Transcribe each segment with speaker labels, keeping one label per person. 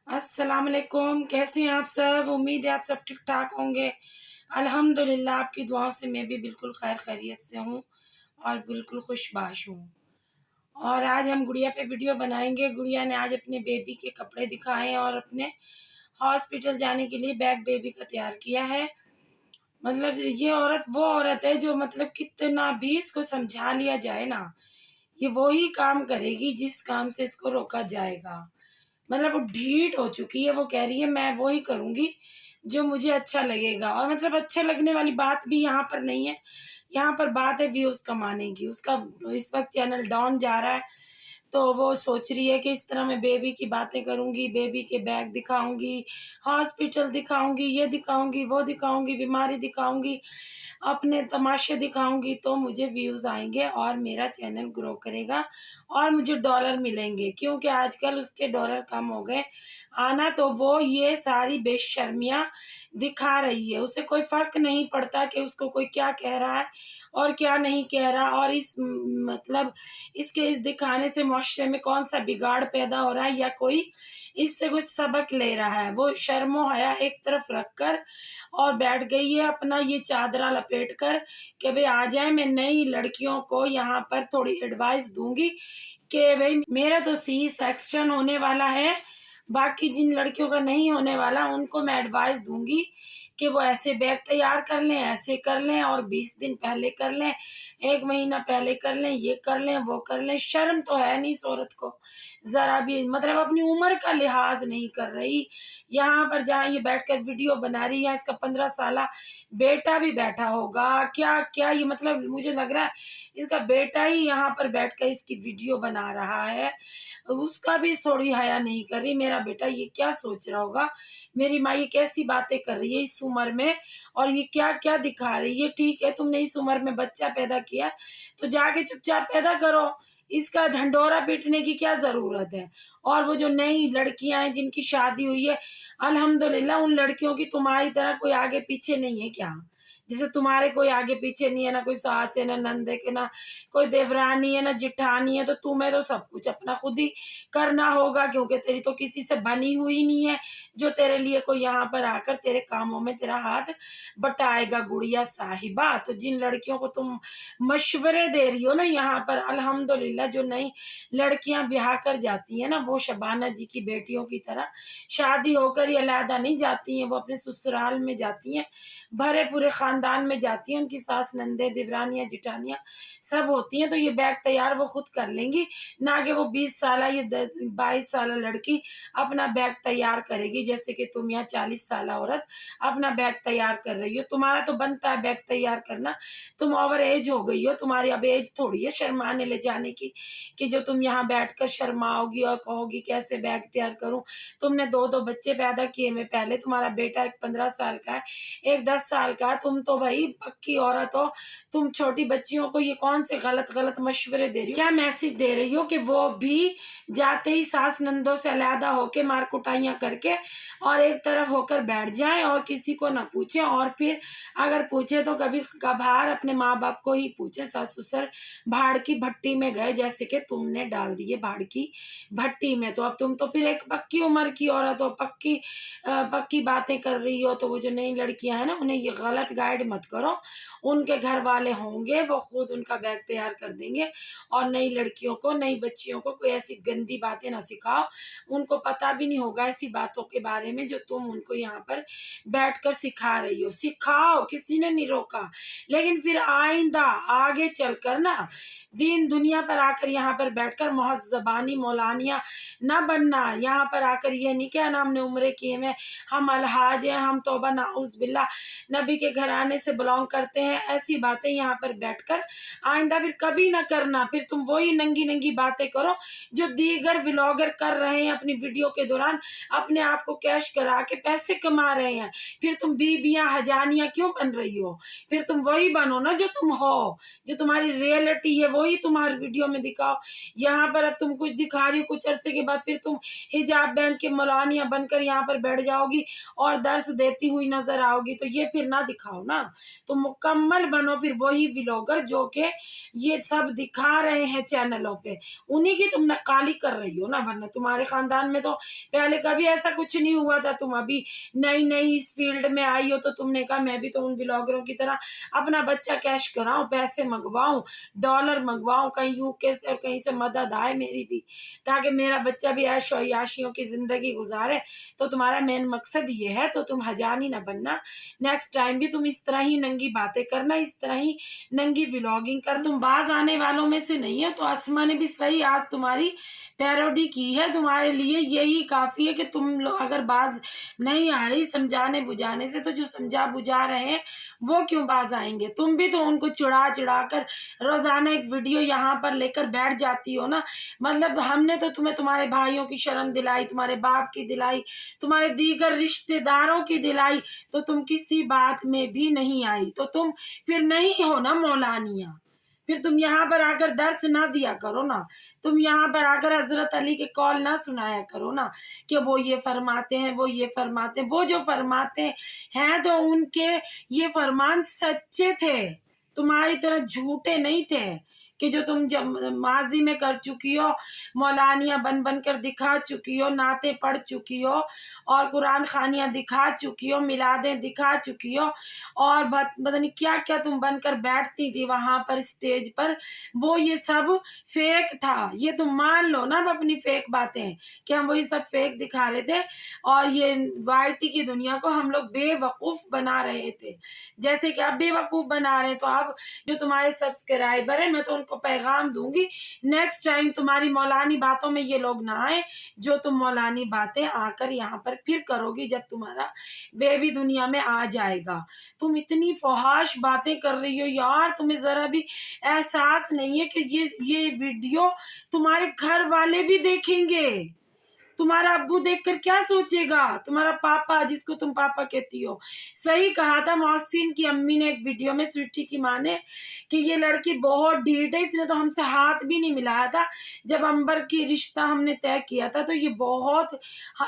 Speaker 1: अस्सलाम वालेकुम। कैसे हैं आप सब? उम्मीद है आप सब ठीक ठाक होंगे। अल्हम्दुलिल्लाह आपकी दुआओं से मैं भी बिल्कुल खैर खैरियत से हूँ और बिल्कुल खुशबाश हूँ। और आज हम गुड़िया पे वीडियो बनाएंगे। गुड़िया ने आज अपने बेबी के कपड़े दिखाए हैं और अपने हॉस्पिटल जाने के लिए बैग बेबी का तैयार किया है। मतलब ये औरत वो औरत है जो मतलब कितना भी इसको समझा लिया जाए ना, ये वही काम करेगी जिस काम से इसको रोका जाएगा। मतलब वो ढीठ हो चुकी है, वो कह रही है मैं वो ही करूँगी जो मुझे अच्छा लगेगा। और मतलब अच्छे लगने वाली बात भी यहाँ पर नहीं है, यहाँ पर बात है व्यूज़ कमाने की। उसका इस वक़्त चैनल डाउन जा रहा है, तो वो सोच रही है कि इस तरह मैं बेबी की बातें करूँगी, बेबी के बैग दिखाऊँगी, हॉस्पिटल दिखाऊँगी, ये दिखाऊँगी, वो दिखाऊँगी, बीमारी दिखाऊँगी, अपने तमाशे दिखाऊँगी, तो मुझे व्यूज़ आएँगे और मेरा चैनल ग्रो करेगा और मुझे डॉलर मिलेंगे। क्योंकि आजकल उसके डॉलर कम हो गए आना, तो वो ये सारी बेशर्मियाँ दिखा रही है। उसे कोई फ़र्क नहीं पड़ता कि उसको कोई क्या कह रहा है और क्या नहीं कह रहा, और इस मतलब इसके इस दिखाने से माशरे में कौन-सा बिगाड़ पैदा हो रहा है या कोई इससे कुछ सबक ले रहा है। वो शर्म ओ हया एक तरफ रख कर और बैठ गई है अपना ये चादरा लपेट कर कि भई आ जाएँ, मैं नई लड़कियों को यहाँ पर थोड़ी एडवाइस दूँगी कि भई मेरा तो सी सेक्शन होने वाला है, बाकी जिन लड़कियों का नहीं होने वाला उनको मैं एडवाइस दूँगी कि वो ऐसे बैग तैयार कर लें, ऐसे कर लें और 20 दिन पहले कर लें, 1 महीना पहले कर लें, ये कर लें, वो कर लें। शर्म तो है नहीं इस औरत को ज़रा भी, मतलब अपनी उम्र का लिहाज़ नहीं कर रही। यहाँ पर जहाँ ये बैठकर वीडियो बना रही है, इसका 15 साला बेटा भी बैठा होगा। क्या-क्या ये, मतलब मुझे लग रहा है इसका बेटा ही यहाँ पर बैठकर इसकी वीडियो बना रहा है। उसका भी थोड़ी हया नहीं कर रही। मेरा बेटा ये क्या सोच रहा होगा, मेरी माँ ये कैसी बातें कर रही है इस उम्र में और ये क्या-क्या दिखा रही है। ठीक है, तुमने इस उम्र में बच्चा पैदा किया, तो जाके चुपचाप पैदा करो। इसका ढंढोरा पीटने की क्या ज़रूरत है? और वो जो नई लड़कियाँ हैं जिनकी शादी हुई है, अल्हम्दुलिल्लाह उन लड़कियों की तुम्हारी तरह कोई आगे-पीछे नहीं है क्या? जैसे तुम्हारे कोई आगे-पीछे नहीं है, ना कोई सास है, ना नंद है, कि ना कोई देवरानी है, ना जेठानी है, तो तुम्हें तो सब कुछ अपना खुद ही करना होगा, क्योंकि तेरी तो किसी से बनी हुई नहीं है, जो तेरे लिए कोई यहाँ पर आकर तेरे कामों में तेरा हाथ बटाएगा गुड़िया साहिबा। तो जिन लड़कियों को तुम मशवरे दे रही हो ना यहाँ पर, अल्हम्दुलिल्लाह जो नई लड़कियाँ ब्याह कर जाती हैं ना, वो शबाना जी की बेटियों की तरह शादी होकर ही अलहदा नहीं जाती हैं, वो अपने ससुराल में जाती हैं, भरे पूरे खानदान में जाती हैं, उनकी सास, नंदे, देवरानियाँ, जेठानियाँ सब होती हैं, तो ये बैग तैयार वो खुद कर लेंगी, ना कि वो 20 साला ये 22 साला लड़की अपना बैग तैयार करेगी, जैसे कि तुम यहाँ 40 साला औरत अपना बैग तैयार कर रही हो। तुम्हारा तो बनता है बैग तैयार करना, तुम ओवर एज हो गई हो, तुम्हारी अब एज थोड़ी है शर्माने ले जाने की, कि जो तुम यहाँ बैठकर शर्माओगी और कहोगी कैसे बैग तैयार करूँ। तुमने 2-2 बच्चे पैदा किए में पहले, तुम्हारा बेटा एक 15 साल का है, एक 10 साल का है, तुम तो भई पक्की औरत हो। तुम छोटी बच्चियों को ये कौन से गलत-गलत मशवरे दे रही हो? क्या मैसेज दे रही हो कि वो भी जाते ही सास नंदों से अलहदा होके मार कुटाइयाँ करके और एक तरफ होकर बैठ जाएँ और किसी को ना पूछें, और फिर अगर पूछे तो कभी कभार अपने माँ-बाप को ही पूछे। सास-ससुर भाड़ की भट्टी में गए, जैसे कि तुमने डाल दिए भाड़ की भट्टी में। तो अब तुम तो फिर एक पक्की उम्र की औरत हो, पक्की बातें कर रही हो। तो वो जो नई लड़कियाँ हैं ना, उन्हें ये गलत गाइड मत करो। उनके घर वाले होंगे, वो खुद उनका बैग तैयार कर देंगे, और नई लड़कियों को, नई बच्चियों को कोई ऐसी गंदी बातें ना सिखाओ। उनको पता भी नहीं होगा ऐसी बातों के बारे में जो तुम उनको यहाँ पर बैठकर सिखा रही हो। सिखाओ, किसी ने नहीं रोका, लेकिन फिर आइंदा आगे चलकर ना दीन दुनिया पर आकर यहाँ पर बैठकर मुहज़्ज़बानी मौलानियाँ ना बनना। यहाँ पर आकर ये नहीं कहना हमने उम्रे किए हैं, हम अलहाज हैं, हम तौबा नाउज़ बिल्लाह नबी के घराने से बिलॉन्ग करते हैं, ऐसी बातें यहाँ पर बैठकर आइंदा फिर कभी ना करना। फिर तुम वही नंगी-नंगी बातें करो जो दीगर व्लॉगर कर रहे हैं अपनी वीडियो के दौरान, अपने आप को कैश करा के पैसे कमा रहे हैं। फिर तुम बीबियाँ हजानियाँ क्यों बन रही हो? फिर तुम वही बनो ना जो तुम हो, जो तुम्हारी रियलिटी है वही तुम्हारी वीडियो में दिखाओ। यहाँ पर अब तुम कुछ दिखा रही हो, कुछ अरसे के बाद फिर तुम हिजाब पहन के मौलानिया बनकर यहाँ पर बैठ जाओगी और दर्स देती हुई नजर आओगी, तो ये फिर ना दिखाओ ना। ना, तुम मुकम्मल बनो फिर वही व्लॉगर जो कि ये सब दिखा रहे हैं चैनलों पे, उन्हीं की तुम नक्काली कर रही हो ना। वरना तुम्हारे खानदान में तो पहले कभी ऐसा कुछ नहीं हुआ था, तुम अभी नई नई इस फील्ड में आई हो, तो तुमने कहा मैं भी तो उन व्लॉगरों की तरह अपना बच्चा कैश कराऊं, पैसे मंगवाऊं, डॉलर मंगवाऊं कहीं यूके से और कहीं से मदद आए मेरी भी, ताकि मेरा बच्चा भी ऐश और याशियों की जिंदगी गुजारे। तो तुम्हारा मेन मकसद ये है, तो तुम हजानी ना बनना। नेक्स्ट टाइम भी तुम इस तरह ही नंगी बातें करना, इस तरह ही नंगी ब्लॉगिंग कर। तुम बाज आने वालों में से नहीं है, तो आसमा ने भी सही आज तुम्हारी पैरोडी की है। तुम्हारे लिए यही काफी है कि तुम लोग अगर बाज नहीं आ रही समझाने बुझाने से, तो जो समझा बुझा रहे हैं वो क्यों बाज आएंगे। तुम भी तो उनको चिढ़ा चिढ़ा कर रोजाना एक वीडियो यहाँ पर लेकर बैठ जाती हो ना। मतलब हमने तो तुम्हें तुम्हारे भाइयों की शर्म दिलाई, तुम्हारे बाप की दिलाई, तुम्हारे दीगर रिश्तेदारों की दिलाई, तो तुम किसी बात में भी नहीं आई। तो तुम फिर नहीं हो ना मौलानिया, फिर तुम यहाँ पर आकर दर्स ना दिया करो ना, तुम यहाँ पर आकर हजरत अली के कॉल ना सुनाया करो ना कि वो ये फरमाते हैं, वो ये फरमाते हैं। वो जो फरमाते हैं तो उनके ये फरमान सच्चे थे, तुम्हारी तरह झूठे नहीं थे कि जो तुम जब माजी में कर चुकी हो, मौलानियाँ बन बन कर दिखा चुकी हो, नाते पढ़ चुकी हो और कुरान खानियाँ दिखा चुकी हो, मिलादें दिखा चुकी हो, और पता नहीं क्या क्या तुम बनकर बैठती थी वहां पर स्टेज पर। वो ये सब फेक था, ये तुम मान लो ना अब अपनी फेक बातें कि हम वही सब फेक दिखा रहे थे, और ये वाईटी की दुनिया को हम लोग बेवकूफ बना रहे थे। जैसे कि अब बेवकूफ बना रहे हैं, तो अब जो तुम्हारे सब्सक्राइबर है मैं तो उनको पैगाम दूंगी, नेक्स्ट टाइम तुम्हारी मौलानी बातों में ये लोग ना आए जो तुम मौलानी बातें आकर यहाँ पर फिर करोगी जब तुम्हारा बेबी दुनिया में आ जाएगा। तुम इतनी फहाश बातें कर रही हो यार, तुम्हें जरा भी एहसास नहीं है कि ये वीडियो तुम्हारे घर वाले भी देखेंगे। तुम्हारा अब्बू देखकर क्या सोचेगा, तुम्हारा पापा जिसको तुम पापा कहती हो। सही कहा था मोहसिन की अम्मी ने एक वीडियो में, स्वीटी की माँ ने, कि ये लड़की बहुत ढीठ है, इसने तो हमसे हाथ भी नहीं मिलाया था जब अंबर की रिश्ता हमने तय किया था, तो ये बहुत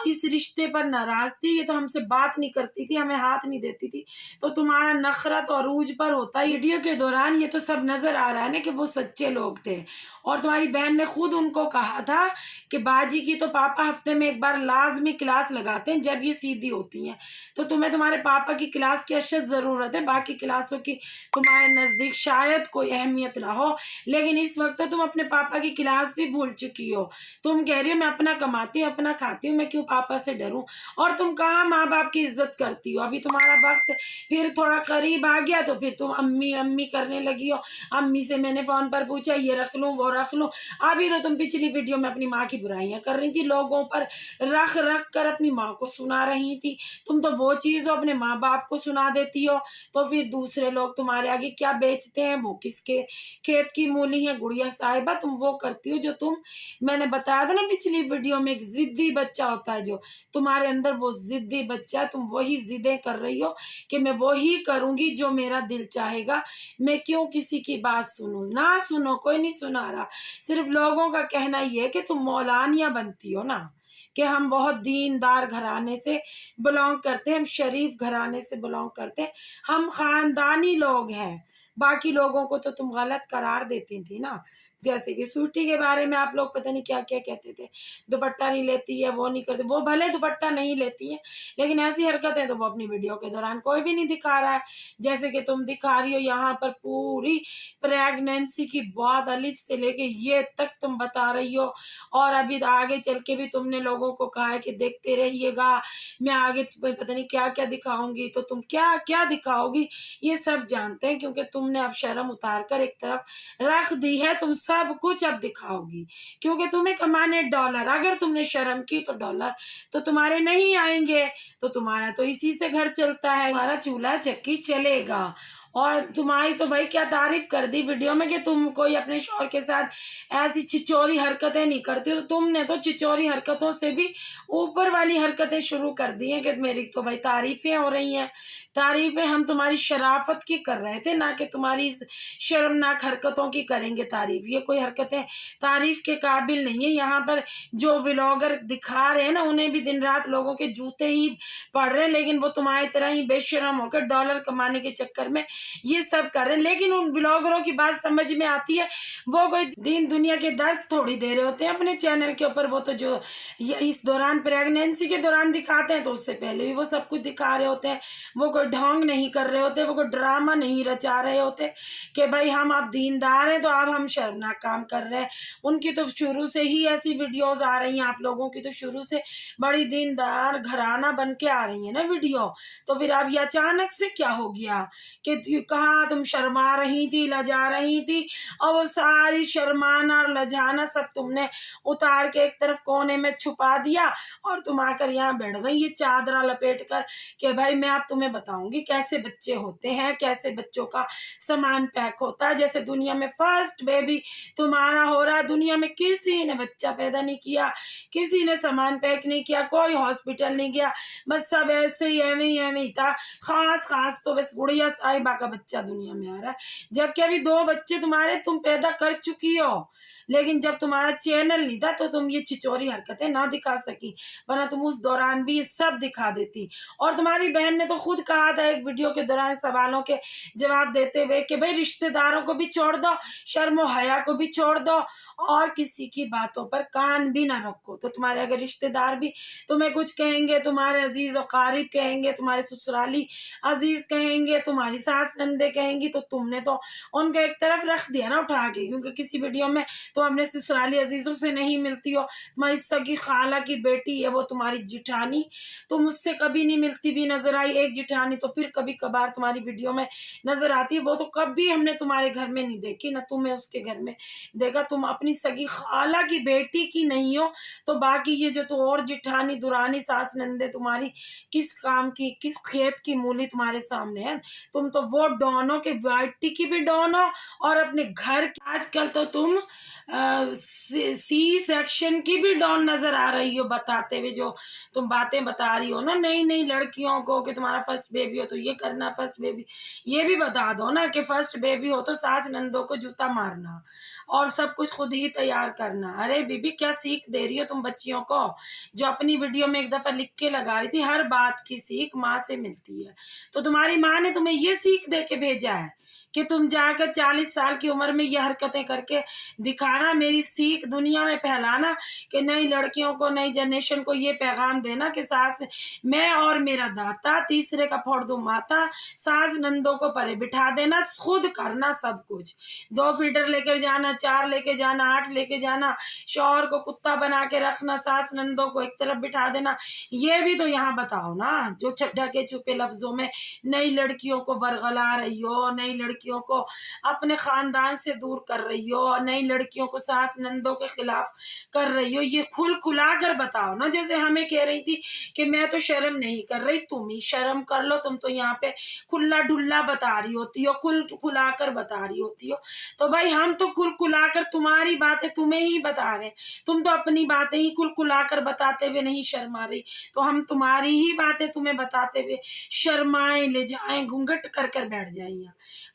Speaker 1: इस रिश्ते पर नाराज थी, ये तो हमसे बात नहीं करती थी, हमें हाथ नहीं देती थी। तो तुम्हारा नखरा तो अरूज पर होता है। वीडियो के दौरान ये तो सब नजर आ रहा है ना कि वो सच्चे लोग थे, और तुम्हारी बहन ने खुद उनको कहा था कि बाजी की तो पापा हफ्ते में एक बार लाजमी क्लास लगाते हैं जब ये सीधी होती हैं, तो तुम्हें तुम्हारे पापा की क्लास की अशद ज़रूरत है, बाकी क्लासों की तुम्हारे नज़दीक शायद कोई अहमियत ना हो। लेकिन इस वक्त तो तुम अपने पापा की क्लास भी भूल चुकी हो। तुम कह रही हो मैं अपना कमाती हूँ, अपना खाती हूँ, मैं क्यों पापा से डरूं। और तुम कहाँ माँ बाप की इज्जत करती हो। अभी तुम्हारा वक्त फिर थोड़ा करीब आ गया तो फिर तुम अम्मी अम्मी करने लगी हो। अम्मी से मैंने फ़ोन पर पूछा ये रख लूँ वो रख लूँ। अभी तो तुम पिछली वीडियो में अपनी माँ की बुराइयां कर रही थी, लोगों पर रख रख कर अपनी माँ को सुना रही थी। तुम तो वो चीज़ हो अपने माँ बाप को सुना देती हो, तो फिर दूसरे लोग तुम्हारे आगे क्या बेचते हैं, वो किसके खेत की मूली है गुड़िया साहिबा, तुम वो करती हो जो तुम, मैंने बताया था ना पिछली वीडियो में, एक जिद्दी बच्चा होता है जो तुम्हारे अंदर, वो जिद्दी बच्चा, तुम वही जिदें कर रही हो कि मैं वही करूंगी जो मेरा दिल चाहेगा, मैं क्यों किसी की बात सुनूं। ना सुनो, कोई नहीं सुना रहा, सिर्फ लोगों का कहना ये है कि तुम मौलानिया बनती हो ना, कि हम बहुत दीनदार घराने से बिलोंग करते हैं, हम शरीफ घराने से बिलोंग करते हैं, हम खानदानी लोग हैं। बाकी लोगों को तो तुम गलत करार देती थी ना, जैसे कि सूटी के बारे में आप लोग पता नहीं क्या क्या कहते थे, दुपट्टा नहीं लेती है, वो नहीं करते, वो भले दुपट्टा नहीं लेती है लेकिन ऐसी हरकतें तो वो अपनी वीडियो के दौरान कोई भी नहीं दिखा रहा है। जैसे कि तुम दिखा रही हो यहाँ पर पूरी प्रेगनेंसी की बात अलिफ से लेके ये तक तुम बता रही हो, और अभी आगे चल के भी तुमने लोगों को कहा है कि देखते रहिएगा मैं आगे तुम्हें पता नहीं क्या क्या दिखाऊंगी, तो तुम क्या क्या दिखाओगी ये सब जानते हैं, क्योंकि तुमने अब शर्म उतार कर एक तरफ रख दी है, तुम सब कुछ अब दिखाओगी क्योंकि तुम्हें कमाने डॉलर। अगर तुमने शर्म की तो डॉलर तो तुम्हारे नहीं आएंगे, तो तुम्हारा तो इसी से घर चलता है, तुम्हारा चूल्हा चक्की चलेगा। और तुम्हारी तो भाई क्या तारीफ कर दी वीडियो में कि तुम कोई अपने शौहर के साथ ऐसी छिचोरी हरकतें नहीं करती, तो तुमने तो छिचोरी हरकतों से भी ऊपर वाली हरकतें शुरू कर दी हैं कि मेरी तो भाई तारीफें हो रही हैं। तारीफें हम तुम्हारी शराफत की कर रहे थे, ना कि तुम्हारी इस शर्मनाक हरकतों की करेंगे तारीफ। ये कोई हरकतें तारीफ के काबिल नहीं है। यहाँ पर जो व्लॉगर दिखा रहे हैं ना, उन्हें भी दिन रात लोगों के जूते ही पढ़ रहे हैं, लेकिन वो तुम्हारी तरह ही बेशरम होकर डॉलर कमाने के चक्कर में ये सब कर रहे हैं। लेकिन उन ब्लॉगरों की बात समझ में आती है, वो कोई दीन दुनिया के दर्स थोड़ी दे रहे होते हैं अपने चैनल के ऊपर। वो तो जो इस दौरान प्रेगनेंसी के दौरान दिखाते हैं, तो उससे पहले भी वो सब कुछ दिखा रहे होते हैं। वो कोई ढोंग नहीं कर रहे होते, वो कोई ड्रामा नहीं रचा रहे होते कि भाई हम आप दीनदार हैं तो अब हम शर्मनाक काम कर रहे हैं। उनकी तो शुरू से ही ऐसी वीडियोस आ रही हैं, आप लोगों की तो शुरू से बड़ी दीनदार घराना बन के आ रही है ना वीडियो। तो फिर अब ये अचानक से क्या हो गया कि कहाँ तुम शर्मा रही थी, लजा रही थी, और वो सारी शर्माना और लजाना सब तुमने उतार के एक तरफ कोने में छुपा दिया, और तुम आकर यहाँ बैठ गई ये चादरा लपेट कर कि भाई मैं अब तुम्हें बताऊंगी कैसे बच्चे होते हैं, कैसे बच्चों का सामान पैक होता है। जैसे दुनिया में फर्स्ट बेबी तुम्हारा हो रहा है, दुनिया में किसी ने बच्चा पैदा नहीं किया, किसी ने सामान पैक नहीं किया, कोई हॉस्पिटल नहीं गया, बस सब ऐसे ही एवं ही था। खास तो बस गुड़िया साहिबा का बच्चा दुनिया में आ रहा है, जबकि अभी 2 बच्चे तुम्हारे तुम पैदा कर चुकी हो। लेकिन जब तुम्हारा चैनल नहीं था तो तुम ये छिचोरी हरकतें ना दिखा सकी, वरना तुम उस दौरान भी ये सब दिखा देती। और तुम्हारी बहन ने तो खुद कहा था एक वीडियो के दौरान सवालों के जवाब देते हुए कि भाई रिश्तेदारों को भी छोड़ दो, शर्म हया को भी छोड़ दो, और किसी की बातों पर कान भी ना रखो। तो तुम्हारे अगर रिश्तेदार भी तुम्हें कुछ कहेंगे, तुम्हारे अजीज और कारिब कहेंगे, तुम्हारे ससुराली अजीज कहेंगे, तुम्हारी सास नंदे कहेंगी, तो तुमने तो उनको एक तरफ रख दिया ना उठा के, क्योंकि किसी वीडियो में तो अपने ससुराली अजीजों से नहीं मिलती हो। तुम्हारी सगी खाला की बेटी है वो तुम्हारी जिठानी, तुम उससे कभी नहीं मिलती भी नजर आई। एक जिठानी तो फिर कभी कभार तुम्हारी वीडियो में नजर आती है, वो तो कभी हमने तुम्हारे घर में नहीं देखी, ना तुम्हें उसके घर में देखा। तुम अपनी सगी खाला की बेटी की नहीं हो, तो बाकी ये जो तो और जिठानी दुरानी सास नंदे तुम्हारी किस काम की, किस खेत की मूली तुम्हारे सामने है। तुम तो वो डॉन के वाइटी की भी डॉन हो, और अपने घर आजकल तो तुम सी सेक्शन की भी डॉन नजर आ रही हो, बताते हुए जो तुम बातें बता रही हो ना नई नई लड़कियों को कि तुम्हारा फर्स्ट बेबी हो तो ये करना, फर्स्ट बेबी ये भी बता दो ना कि फर्स्ट बेबी हो तो सास नंदों को जूता मारना और सब कुछ खुद ही तैयार करना। अरे बीबी क्या सीख दे रही हो तुम बच्चियों को? जो अपनी वीडियो में एक दफा लिख के लगा रही थी हर बात की सीख माँ से मिलती है, तो तुम्हारी माँ ने तुम्हें ये सीख दे के भेजा है कि तुम जाकर 40 साल की उम्र में ये हरकतें करके दिखाना, मेरी सीख दुनिया में फैलाना कि नई लड़कियों को, नई जनरेशन को ये पैगाम देना कि सास मैं और मेरा दाता, तीसरे का फोड़ दो माता, सास नंदों को परे बिठा देना, खुद करना सब कुछ। 2 फीडर लेकर जाना, 4 लेके जाना, 8 लेके जाना, शौहर को कुत्ता बना के रखना, सास नंदों को एक तरफ बिठा देना। ये भी तो यहाँ बताओ ना, जो ढके छुपे लफ्जों में नई लड़कियों को वरगला रही हो, नई लड़कियों को अपने खानदान से दूर कर रही हो, और नई लड़कियों को सास नंदों के खिलाफ कर रही हो, ये खुला कर बताओ ना। जैसे हमें कह रही थी कि मैं तो शर्म नहीं कर रही, तुम ही शर्म कर लो, तुम तो यहाँ पे खुला ढुल्ला बता रही होती हो, खुला कर बता रही होती हो। तो भाई हम तो खुला कर तुम्हारी बातें तुम्हें ही बता रहे हैं, तुम तो अपनी बातें ही खुला कर बताते हुए नहीं शर्मा रही, तो हम तुम्हारी ही बातें तुम्हें बताते हुए शर्माए ले जाएं, घूंघट कर कर बैठ जाएं,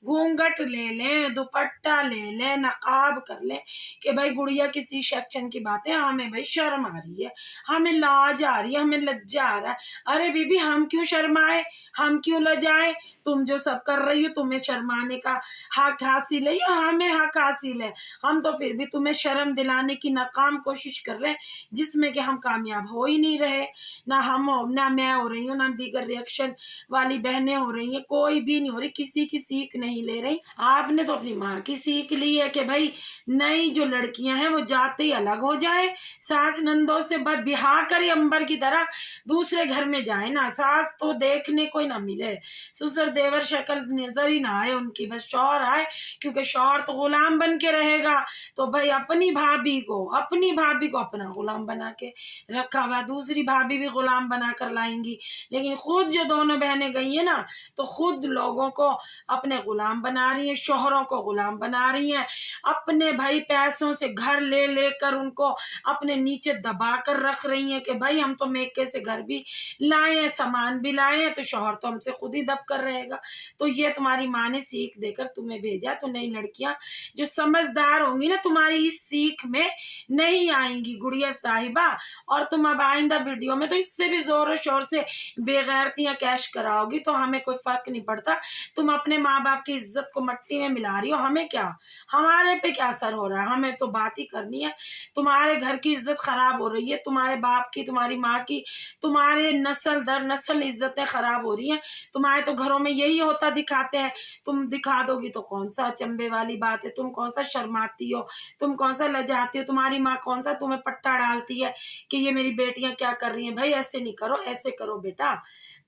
Speaker 1: घूंघट ले लें, दुपट्टा ले लें, नकाब कर लें कि भाई गुड़िया किसी सेक्शन की बातें, हमें भाई शर्म आ रही है, हमें लाज आ रही है, हमें लज्जा आ रहा है। अरे बीबी हम क्यों शर्माए, हम क्यों लजाए? तुम जो सब कर रही हो तुम्हें शर्माने का हक हासिल है, या हमें हक हासिल है? हम तो फिर भी तुम्हें शर्म दिलाने की नाकाम कोशिश कर रहे हैं, जिसमें कि हम कामयाब हो ही नहीं रहे। ना मैं हो रही हूँ, ना दीगर रिएक्शन वाली बहनें हो रही हैं, कोई भी नहीं हो रही, किसी की सीख नहीं ले रही। आपने तो अपनी माँ की सीख ली है कि भाई नई जो लड़कियां हैं वो जाते ही अलग हो जाए, सास नंदों से बिहा कर अंबर की तरह दूसरे घर में जाए ना, सास तो देखने को ही ना मिले, ससुर देवर शक्ल नजर ही ना आए उनकी, बस शौहर आए, क्योंकि शौहर तो गुलाम बन के रहेगा। तो भाई अपनी भाभी को अपना गुलाम बना के रखा हुआ, दूसरी भाभी भी गुलाम बना कर लाएंगी, लेकिन खुद जो दोनों बहनें गई है ना, तो खुद लोगों को अपने गुलाम बना रही है, शौहरों को गुलाम बना रही है, अपने भाई पैसों से घर ले लेकर उनको अपने नीचे दबा कर रख रही है कि भाई हम तो मेके से घर भी लाए हैं, सामान भी लाए हैं, तो शौहर तो हमसे खुद ही दब कर रहेगा। तो ये तुम्हारी माँ ने सीख देकर तुम्हें भेजा, तो नई लड़कियां जो समझदार होंगी ना तुम्हारी इस सीख में नहीं आएंगी गुड़िया साहिबा। और तुम अब आइंदा वीडियो में तो इससे भी जोरों शोर से बेगैरतियां कैश कराओगी तो हमें कोई फर्क नहीं पड़ता। तुम अपने माँ बाप की इज्जत को मट्टी में मिला रही हो, हमें क्या, हमारे पे क्या असर हो रहा है, हमें तो बात ही करनी है। तुम्हारे घर की इज्जत खराब हो रही है, तुम्हारे बाप की, तुम्हारी माँ की, तुम्हारे नस्ल दर नस्ल इज्जतें खराब हो रही हैं। तुम्हारे तो घरों में यही होता दिखाते हैं, तुम दिखा दोगी तो कौन सा अचंभे वाली बात है, तुम कौन सा शर्माती हो, तुम कौन सा लजाती हो, तुम्हारी माँ कौन सा तुम्हें पट्टा डालती है कि ये मेरी बेटियां क्या कर रही हैं, भाई ऐसे नहीं करो, ऐसे करो बेटा।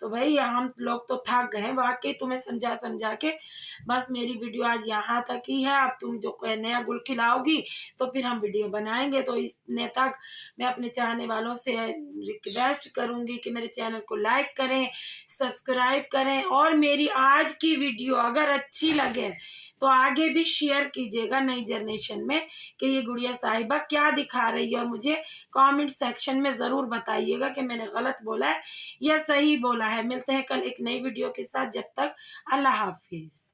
Speaker 1: तो भाई हम लोग तो थक गए वाकई तुम्हें समझा समझा के। बस मेरी वीडियो आज यहाँ तक ही है। अब तुम जो कोई नया गुल खिलाओगी तो फिर हम वीडियो बनाएंगे। तो इसने तक मैं अपने चाहने वालों से रिक्वेस्ट करूंगी कि मेरे चैनल को लाइक करें, सब्सक्राइब करें, और मेरी आज की वीडियो अगर अच्छी लगे तो आगे भी शेयर कीजिएगा नई जनरेशन में कि ये गुड़िया साहिबा क्या दिखा रही है, और मुझे कमेंट सेक्शन में ज़रूर बताइएगा कि मैंने गलत बोला है या सही बोला है। मिलते हैं कल एक नई वीडियो के साथ, जब तक अल्लाह हाफिज़।